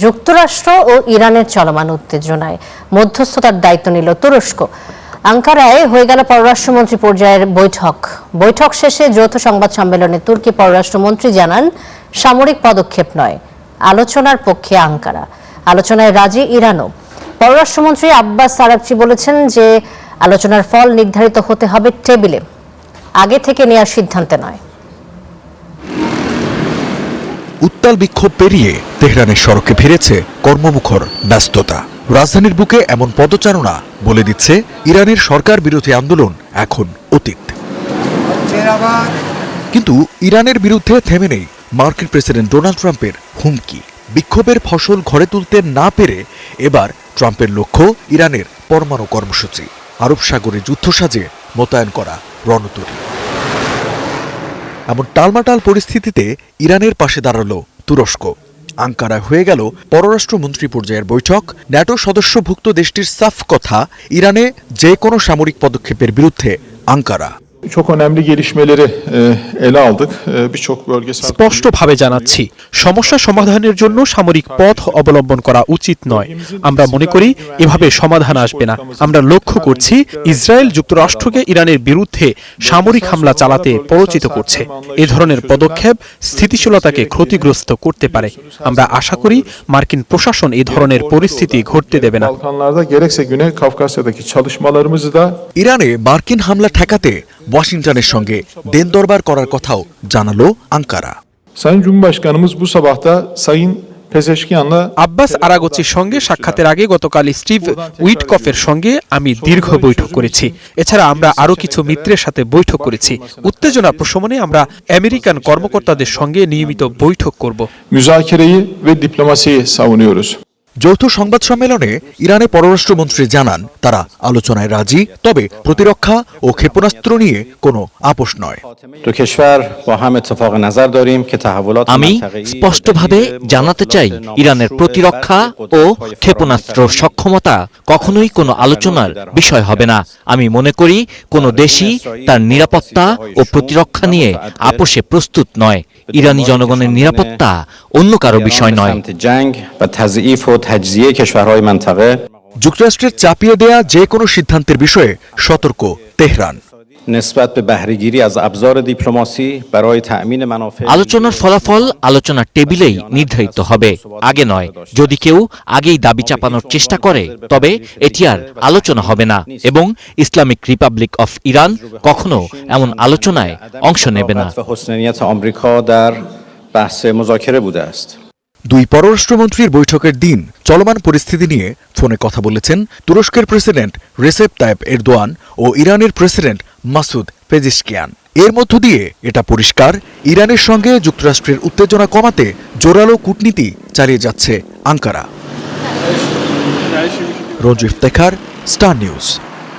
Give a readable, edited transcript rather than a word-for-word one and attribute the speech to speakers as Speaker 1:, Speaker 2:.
Speaker 1: যুক্তরাষ্ট্র ও ইরানের চলমান উত্তেজনায় মধ্যস্থতার দায়িত্ব নিল তুরস্ক। আঙ্কারায় হয়ে গেল পররাষ্ট্রমন্ত্রী পর্যায়ের বৈঠক শেষে যৌথ সংবাদ সম্মেলনে তুর্কি পররাষ্ট্রমন্ত্রী জানান, সামরিক পদক্ষেপ নয়, আলোচনার পক্ষে আঙ্কারা। আলোচনায় রাজি ইরানও। পররাষ্ট্রমন্ত্রী আব্বাস আরাগচি বলেছেন যে আলোচনার ফল নির্ধারিত হতে হবে টেবিলে, আগে থেকে নেওয়ার সিদ্ধান্তে নয়।
Speaker 2: উত্তাল বিক্ষোভ পেরিয়ে তেহরানের সড়কে ফিরেছে কর্মমুখর ব্যস্ততা। রাজধানীর বুকে এমন পদচারণা বলে দিচ্ছে ইরানের সরকার বিরোধী আন্দোলন এখন অতীত। কিন্তু ইরানের বিরুদ্ধে থেমে নেই মার্কিন প্রেসিডেন্ট ডোনাল্ড ট্রাম্পের হুমকি। বিক্ষোভের ফসল ঘরে তুলতে না পেরে এবার ট্রাম্পের লক্ষ্য ইরানের পরমাণু কর্মসূচি, আরব সাগরে যুদ্ধ সাজে মোতায়েন করা রণতরী। এমন টালমাটাল পরিস্থিতিতে ইরানের পাশে দাঁড়ালো তুরস্ক। আঙ্কারায় হয়ে গেল পররাষ্ট্রমন্ত্রী পর্যায়ের বৈঠক। ন্যাটো সদস্যভুক্ত দেশটির সাফ কথা, ইরানে যে কোনো সামরিক পদক্ষেপের বিরুদ্ধে Ankara.
Speaker 3: Çok önemli gelişmeleri ele aldık. Birçok bölgesel
Speaker 4: স্পষ্টভাবে জানাচ্ছি, সমস্যা সমাধানের জন্য সামরিক পথ অবলম্বন করা উচিত নয়। আমরা মনে করি এভাবে সমাধান আসবে না। আমরা লক্ষ্য করছি ইসরায়েল যুক্তরাষ্ট্রকে ইরানের বিরুদ্ধে সামরিক হামলা চালাতে প্ররোচিত করছে। এ ধরনের পদক্ষেপ স্থিতিশীলতাকে ক্ষতিগ্রস্ত করতে পারে। আমরা আশা করি মার্কিন প্রশাসন এই ধরনের পরিস্থিতি ঘটতে দেবে না।
Speaker 3: Balkanlarda gerekse Güney Kafkasya'daki çalışmalarımızı da
Speaker 2: ইরানে মার্কিন হামলা ঠেকাতে ওয়াশিংটনের সঙ্গে দেন দরবার করার কথাও জানালো Ankara.
Speaker 3: Sayın Cumhurbaşkanımız bu sabah da Sayın Pezeşkiyan'la
Speaker 4: Abbas আরাগচির সঙ্গে সাক্ষাতের আগে গতকাল স্টিভ উইটকফের সঙ্গে আমি দীর্ঘ বৈঠক করেছি। এছাড়া আমরা আরও কিছু মিত্রের সাথে বৈঠক করেছি। উত্তেজনা প্রশমনে আমরা আমেরিকান কর্মকর্তাদের সঙ্গে নিয়মিত বৈঠক করব।
Speaker 3: müzakereyi ve diplomasiyi savunuyoruz.
Speaker 2: যৌথ সংবাদ সম্মেলনে ইরানের পররাষ্ট্রমন্ত্রী জানান, তারা আলোচনায় রাজি, তবে প্রতিরক্ষা ও ক্ষেপণাস্ত্র নিয়ে কোনো আপোষ নয়।
Speaker 5: আমি স্পষ্টভাবে জানাতে চাই, ইরানের প্রতিরক্ষা ও ক্ষেপণাস্ত্র সক্ষমতা কখনোই কোনো আলোচনার বিষয় হবে না। আমি মনে করি কোনো দেশই তার নিরাপত্তা ও প্রতিরক্ষা নিয়ে আপোষে প্রস্তুত নয়। ইরানি জনগণের নিরাপত্তা অন্য কারো বিষয় নয়।
Speaker 2: যুক্তরাষ্ট্রের চাপিয়ে দেয়া যে কোনো সিদ্ধান্তের বিষয়ে সতর্ক তেহরান।
Speaker 5: আলোচনার ফলাফল আলোচনার টেবিলেই নির্ধারিত হবে, আগে নয়। যদি কেউ আগেই দাবি চাপানোর চেষ্টা করে তবে এটি আর আলোচনা হবে না, এবং ইসলামিক রিপাবলিক অফ ইরান কখনো এমন আলোচনায় অংশ নেবে না।
Speaker 2: দুই পররাষ্ট্রমন্ত্রীর বৈঠকের দিন চলমান পরিস্থিতি নিয়ে ফোনে কথা বলেছেন তুরস্কের প্রেসিডেন্ট রেসেপ তাইপ এরদোয়ান ও ইরানের প্রেসিডেন্ট মাসুদ পেজিশকিয়ান। এর মধ্য দিয়ে এটা পরিষ্কার, ইরানের সঙ্গে যুক্তরাষ্ট্রের উত্তেজনা কমাতে জোরালো কূটনীতি চালিয়ে যাচ্ছে Ankara. Ranju Iftekhar, star news.